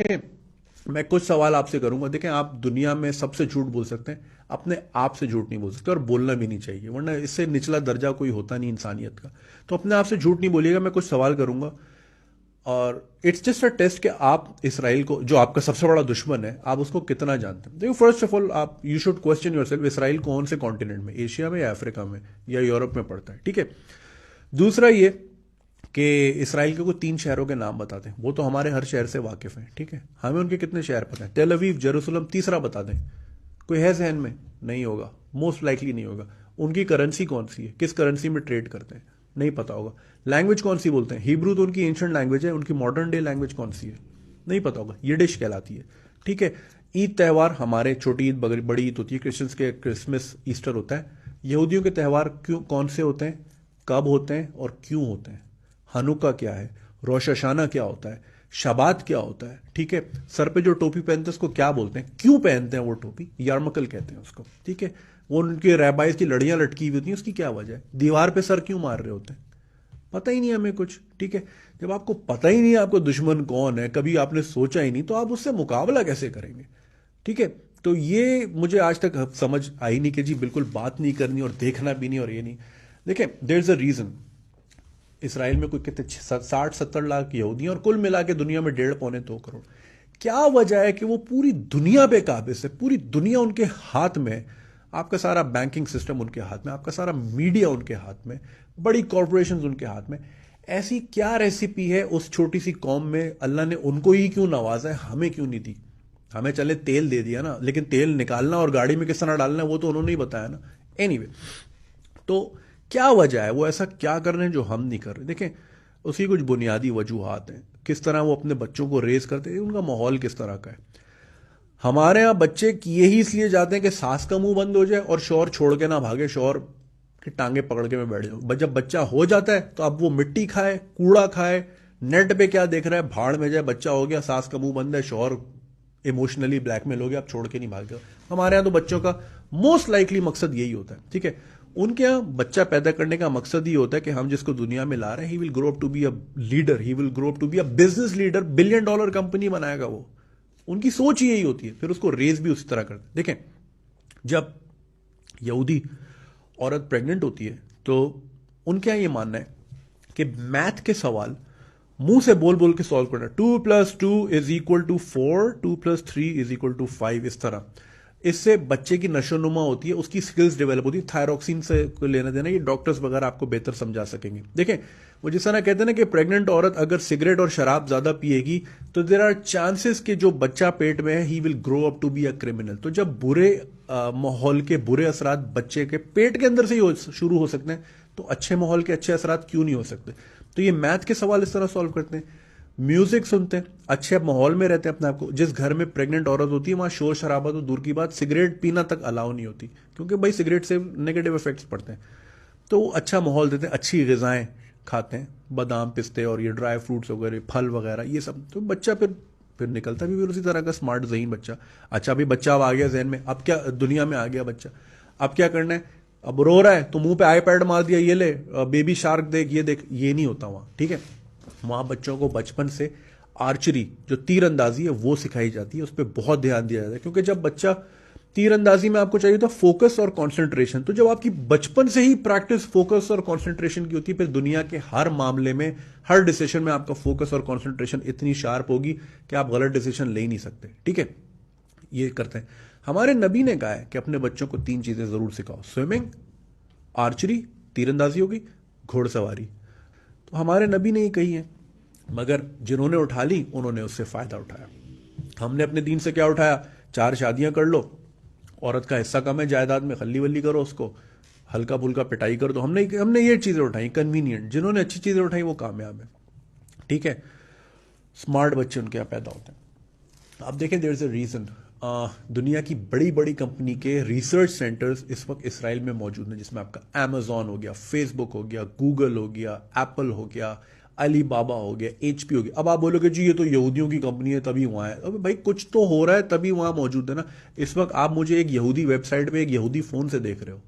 मैं कुछ सवाल आपसे करूंगा। देखें, आप दुनिया में सबसे झूठ बोल सकते हैं, अपने आप से झूठ नहीं बोल सकते, और बोलना भी नहीं चाहिए, वरना इससे निचला दर्जा कोई होता नहीं इंसानियत का। तो अपने आप से झूठ नहीं बोलिएगा। मैं कुछ सवाल करूंगा और इट्स जस्ट अ टेस्ट कि आप इसराइल को, जो आपका सबसे बड़ा दुश्मन है, आप उसको कितना जानते हैं। देखो, फर्स्ट ऑफ ऑल आप you should question yourself, Israel कौन से कॉन्टिनेंट में, एशिया में या अफ्रीका में या यूरोप में पड़ता है, ठीक है। दूसरा ये कि इसराइल के कोई 3 शहरों के नाम बताते हैं, वो तो हमारे हर शहर से वाकिफ हैं, ठीक है। हमें उनके कितने शहर पता है, टेल अवीव, जेरूसलम, तीसरा बता दें। कोई है जहन में? नहीं होगा, मोस्ट लाइकली नहीं होगा। उनकी करेंसी कौन सी है, किस करेंसी में ट्रेड करते हैं, नहीं पता होगा। लैंग्वेज कौन सी बोलते हैं, हिब्रू तो उनकी एंशिएंट लैंग्वेज है, उनकी मॉडर्न डे लैंग्वेज कौन सी है, नहीं पता होगा, यिडिश कहलाती है, ठीक है। ईद त्यौहार हमारे, छोटी ईद बड़ी ईद होती है, क्रिश्चियंस के क्रिसमस ईस्टर होता है। यहूदियों के त्यौहार क्यों, कौन से होते हैं, कब होते हैं और क्यों होते हैं। हनुका क्या है, रोश हशाना क्या होता है, शबात क्या होता है, ठीक है। सर पे जो टोपी पहनते हैं उसको क्या बोलते हैं, क्यों पहनते हैं वो टोपी, यारमकल कहते हैं उसको, ठीक है। वो उनके रैबाइज की लड़ियां लटकी हुई होती हैं, उसकी क्या वजह है, दीवार पे सर क्यों मार रहे होते हैं, पता ही नहीं हमें कुछ, ठीक है। जब आपको पता ही नहीं आपको दुश्मन कौन है, कभी आपने सोचा ही नहीं, तो आप उससे मुकाबला कैसे करेंगे, ठीक है। तो ये मुझे आज तक समझ आई नहीं कि जी बिल्कुल बात नहीं करनी और देखना भी नहीं और ये नहीं। देखें, there is a reason. Israel में कोई कितने 60-70 लाख यहूदी हैं और कुल मिला के दुनिया में 1.5 पौने 2 करोड़। क्या वजह है कि वो पूरी दुनिया पे काबिज है, पूरी दुनिया उनके हाथ में है। आपका सारा बैंकिंग सिस्टम उनके हाथ में, आपका सारा मीडिया उनके हाथ में, बड़ी कॉरपोरेशन उनके हाथ में। ऐसी क्या रेसिपी है उस छोटी सी कौम में, अल्लाह ने उनको ही क्यों नवाजा है, हमें क्यों नहीं दी। हमें चले तेल दे दिया ना, लेकिन तेल निकालना और गाड़ी में किस तरह डालना है वो तो उन्होंने ही बताया ना। एनीवे, तो क्या वजह है, वो ऐसा क्या कर रहे हैं जो हम नहीं कर रहे। देखें, उसकी कुछ बुनियादी वजूहात हैं, किस तरह वो अपने बच्चों को रेस करते हैं, उनका माहौल किस तरह का है। हमारे यहाँ बच्चे किए ही इसलिए जाते हैं कि सास का मुंह बंद हो जाए और शौहर छोड़ के ना भागे, शौहर की टांगे पकड़ के मैं बैठ जाऊँ। जब बच्चा हो जाता है तो अब वो मिट्टी खाए, कूड़ा खाए, नेट पे क्या देख रहा है, भाड़ में जाए। बच्चा हो गया, सास का मुंह बंद है, शौहर इमोशनली ब्लैकमेल हो गया, आप छोड़ के नहीं भाग जाओ। हमारे यहाँ तो बच्चों का मोस्ट लाइकली मकसद यही होता है, ठीक है। उनके यहाँ बच्चा पैदा करने का मकसद ही होता है कि हम जिसको दुनिया में ला रहे हैं, he will grow up to be a leader, he will grow up to be a business leader, $1 billion company बनाएगा वो। उनकी सोच ही यही होती है, फिर उसको रेस भी उसी तरह करते हैं। देखें, जब यहूदी औरत प्रेग्नेंट होती है तो उनके यहाँ ये मानना है कि मैथ के सवाल मुंह से बोल बोल के सॉल्व करना, 2+2 = 4, 2+3 = 5, इस तरह। इससे बच्चे की नशोनुमा होती है, उसकी स्किल्स डेवलप होती है। थायरोक्सिन से कोई लेना देना, ये डॉक्टर्स वगैरह आपको बेहतर समझा सकेंगे। देखें, वो जिस तरह कहते हैं ना कि प्रेग्नेंट औरत अगर सिगरेट और शराब ज्यादा पिएगी तो देर आर चांसेस कि जो बच्चा पेट में है, he will grow up to be a criminal. तो जब बुरे माहौल के बुरे असरात बच्चे के पेट के अंदर से ही शुरू हो सकते हैं, तो अच्छे माहौल के अच्छे असरात क्यों नहीं हो सकते। तो ये मैथ के सवाल इस तरह सॉल्व करते हैं। म्यूजिक सुनते हैं, अच्छे माहौल में रहते हैं अपने आप को। जिस घर में प्रेग्नेंट औरत होती है वहां शोर शराबा तो दूर की बात, सिगरेट पीना तक अलाउ नहीं होती, क्योंकि भाई सिगरेट से नेगेटिव इफेक्ट्स पड़ते हैं। तो वो अच्छा माहौल देते हैं, अच्छी ग़िज़ाएं खाते हैं, बादाम पिस्ते और ये ड्राई फ्रूट्स वगैरह, फल वगैरह, ये सब। तो बच्चा फिर निकलता भी फिर उसी तरह का स्मार्ट ज़हीन बच्चा। अच्छा, अभी बच्चा अब आ गया जहन में, अब क्या दुनिया में आ गया बच्चा, अब क्या करना है, अब रो रहा है तो मुंह पे आईपैड मार दिया, ये ले बेबी शार्क देख, ये देख। ये नहीं होता वहां, ठीक है। वहां बच्चों को बचपन से आर्चरी, जो तीर अंदाजी है, वो सिखाई जाती है, उस पर बहुत ध्यान दिया जाता है। क्योंकि जब बच्चा तीर अंदाजी में, आपको चाहिए था फोकस और कंसंट्रेशन, तो जब आपकी बचपन से ही प्रैक्टिस फोकस और कंसंट्रेशन की होती है, फिर दुनिया के हर मामले में, हर डिसीजन में आपका फोकस और कंसंट्रेशन इतनी शार्प होगी कि आप गलत डिसीजन ले ही नहीं सकते, ठीक है। ये करते हैं। हमारे नबी ने कहा है कि अपने बच्चों को 3 चीजें जरूर सिखाओ, स्विमिंग, आर्चरी, तीरंदाजी होगी, घोड़सवारी। तो हमारे नबी ने ही कही है, मगर जिन्होंने उठा ली उन्होंने उससे फायदा उठाया। हमने अपने दीन से क्या उठाया, 4 शादियां कर लो, औरत का हिस्सा कम है जायदाद में, खल्ली वल्ली करो उसको, हल्का फुल्का पिटाई कर दो। हमने ये चीजें उठाई, कन्वीनियंट। जिन्होंने अच्छी चीजें उठाई वो कामयाब है, ठीक है। स्मार्ट बच्चे उनके यहाँ पैदा होते हैं। आप देखें, देयर इज अ रीजन, दुनिया की बड़ी बड़ी कंपनी के रिसर्च सेंटर्स इस वक्त इसराइल में मौजूद हैं, जिसमें आपका अमेजॉन हो गया, फेसबुक हो गया, गूगल हो गया, एप्पल हो गया, अली बाबा हो गया, एचपी हो गया। अब आप बोलोगे जी ये तो यहूदियों की कंपनी है तभी वहां है। अब भाई कुछ तो हो रहा है तभी वहां मौजूद है ना। इस वक्त आप मुझे एक यहूदी वेबसाइट पे एक यहूदी फोन से देख रहे हो,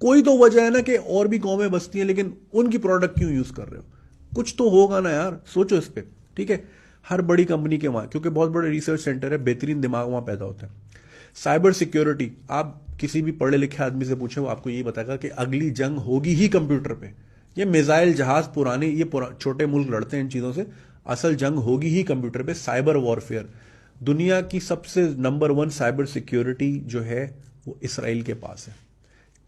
कोई तो वजह है ना कि और भी कौमें बसती हैं, लेकिन उनकी प्रोडक्ट क्यों यूज कर रहे हो। कुछ तो होगा ना यार, सोचो इस पे, ठीक है। हर बड़ी कंपनी के वहाँ, क्योंकि बहुत बड़े रिसर्च सेंटर है, बेहतरीन दिमाग वहाँ पैदा होता है। साइबर सिक्योरिटी, आप किसी भी पढ़े लिखे आदमी से पूछे वो आपको यही बताएगा कि अगली जंग होगी ही कंप्यूटर पे। ये मिसाइल जहाज पुराने, ये छोटे मुल्क लड़ते हैं इन चीज़ों से, असल जंग होगी ही कंप्यूटर पे। साइबर वॉरफेयर, दुनिया की सबसे नंबर 1 साइबर सिक्योरिटी जो है वो इसराइल के पास है।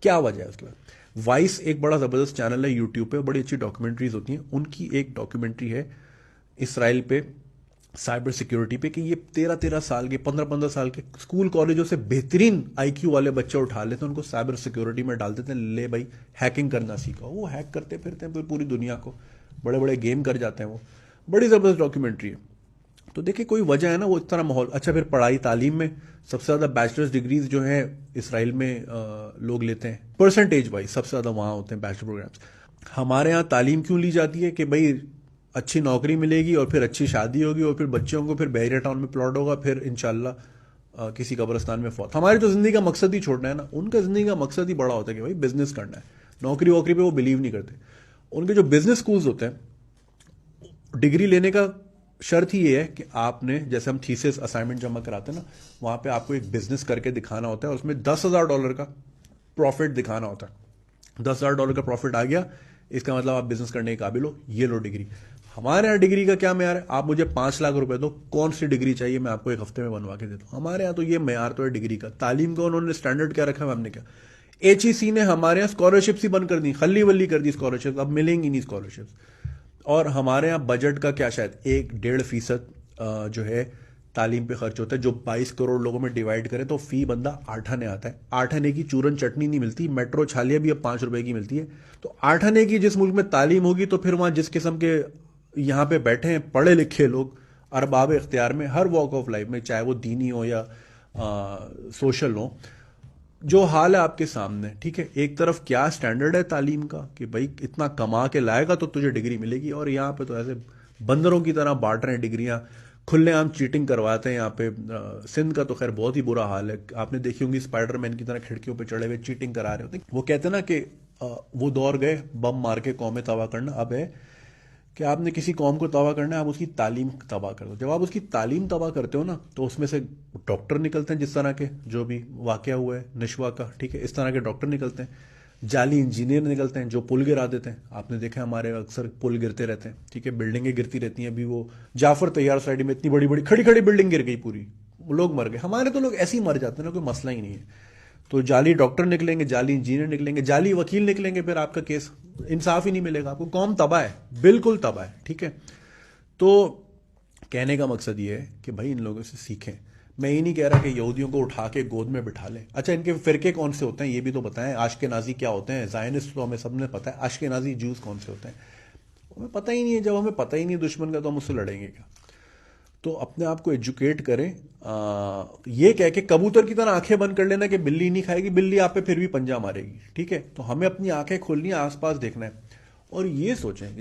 क्या वजह है उसके बाद? वाइस एक बड़ा ज़बरदस्त चैनल है यूट्यूब पे, बड़ी अच्छी डॉक्यूमेंट्रीज होती हैं, उनकी एक डॉक्यूमेंट्री है इसराइल पे, साइबर सिक्योरिटी पे, कि ये 13-13 साल के, 15-15 साल के स्कूल कॉलेजों से बेहतरीन आईक्यू वाले बच्चे उठा लेते हैं, उनको साइबर सिक्योरिटी में डाल देते हैं, ले भाई हैकिंग करना सीखो। वो हैक करते फिरते हैं पूरी दुनिया को, बड़े बड़े गेम कर जाते हैं वो। बड़ी ज़बरदस्त डॉक्यूमेंट्री है। तो देखिए कोई वजह है ना वो इस तरह माहौल। अच्छा, फिर पढ़ाई तालीम में सबसे ज़्यादा बैचलर्स डिग्रीज जो है इसराइल में लोग लेते हैं, परसेंटेज वाइज सबसे ज़्यादा वहाँ होते हैं बैचलर प्रोग्राम्स। हमारे यहाँ तालीम क्यों ली जाती है कि भाई अच्छी नौकरी मिलेगी और फिर अच्छी शादी होगी और फिर बच्चों को फिर बहरिया टाउन में प्लॉट होगा, फिर इंशाल्लाह किसी कब्रिस्तान में फौत। हमारी तो ज़िंदगी का मकसद ही छोड़ना है ना, उनका ज़िंदगी का मकसद ही बड़ा होता है कि भाई बिजनेस करना है। नौकरी वोकरी पे वो बिलीव नहीं करते। उनके जो बिजनेस स्कूल्स होते हैं, डिग्री लेने का शर्त ही ये है कि आपने, जैसे हम थीसिस असाइनमेंट जमा कराते हैं ना, वहाँ पे आपको एक बिजनेस करके दिखाना होता है और उसमें $10,000 का प्रॉफिट दिखाना होता है। $10,000 का प्रॉफिट आ गया, इसका मतलब आप बिजनेस करने के काबिल हो, ये लो डिग्री। हमारे यहाँ डिग्री का क्या मैार है? आप मुझे 5 लाख रुपए दो, कौन सी डिग्री चाहिए मैं आपको 1 हफ्ते में बनवा के देता हूँ। हमारे यहाँ तो ये मैार तो है डिग्री का। तालीम का उन्होंने स्टैंडर्ड क्या रखा है, हमने क्या, HEC ने हमारे यहाँ स्कॉलरशिप्स ही बंद कर दी, खल्ली वल्ली कर दी स्कॉलरशिप, अब मिलेंगी नहीं स्कॉलरशिप्स। और हमारे यहाँ बजट का क्या, शायद 1-1.5% जो है तालीम पे खर्च होता है, जो 22 करोड़ लोगों में डिवाइड करें तो फी बंदा 8 आने आता है। 8 आने की चूरन चटनी नहीं मिलती, मेट्रो छालिया भी अब 5 रुपए की मिलती है। तो 8 आने की जिस मुल्क में तालीम होगी, तो फिर वहाँ जिस किस्म के यहाँ पे बैठे हैं पढ़े लिखे लोग अरबाब इख्तियार में, हर वॉक ऑफ लाइफ में, चाहे वो दीनी हो या सोशल हो, जो हाल है आपके सामने, ठीक है। एक तरफ क्या स्टैंडर्ड है तालीम का कि भाई इतना कमा के लाएगा तो तुझे डिग्री मिलेगी, और यहाँ पे तो ऐसे बंदरों की तरह बांट रहे हैं डिग्रियां, खुलेआम चीटिंग करवाते हैं यहाँ पे। सिंध का तो खैर बहुत ही बुरा हाल है, आपने देखी होंगी स्पाइडरमैन की तरह खिड़कियों पे चढ़े हुए चीटिंग करा रहे होते। वो कहते हैं ना कि वो दौर गए बम मार के कौमें तबाह करना, अब है कि आपने किसी कौम को तबाह करना है, आप उसकी तालीम तबाह कर दो। जब आप उसकी तालीम तबाह करते हो ना, तो उसमें से डॉक्टर निकलते हैं, जिस तरह के जो भी वाकया हुआ है नशवा का, ठीक है, इस तरह के डॉक्टर निकलते हैं। जाली इंजीनियर निकलते हैं जो पुल गिरा देते हैं। आपने देखा हमारे अक्सर पुल गिरते रहते हैं, ठीक है, बिल्डिंगें गिरती रहती हैं। अभी वो जाफर तैयार साइड में इतनी बड़ी बड़ी खड़ी खड़ी बिल्डिंग गिर गई, पूरी लोग मर गए। हमारे तो लोग ऐसे ही मर जाते हैं ना, कोई मसला ही नहीं है। तो जाली डॉक्टर निकलेंगे, जाली इंजीनियर निकलेंगे, जाली वकील निकलेंगे, फिर आपका केस इंसाफ ही नहीं मिलेगा आपको। कौम तबाह है, बिल्कुल तबाह है, ठीक है। तो कहने का मकसद ये है कि भाई इन लोगों से सीखें। मैं ये नहीं कह रहा कि यहूदियों को उठा के गोद में बिठा लें। अच्छा, इनके फिरके कौन से होते हैं ये भी तो बताएं। आशकेनाजी क्या होते हैं? ज़ायनिस्ट तो हमें सबने पता है, आशकेनाजी जूस कौन से होते हैं हमें पता ही नहीं है। जब हमें पता ही नहीं दुश्मन का, तो हम उससे लड़ेंगे क्या? तो अपने आप को एजुकेट करें। ये कह के कबूतर की तरह आंखें बंद कर लेना कि बिल्ली नहीं खाएगी, बिल्ली आप पे फिर भी पंजा मारेगी, ठीक है। तो हमें अपनी आंखें खोलनी है, आसपास देखना है और ये सोचें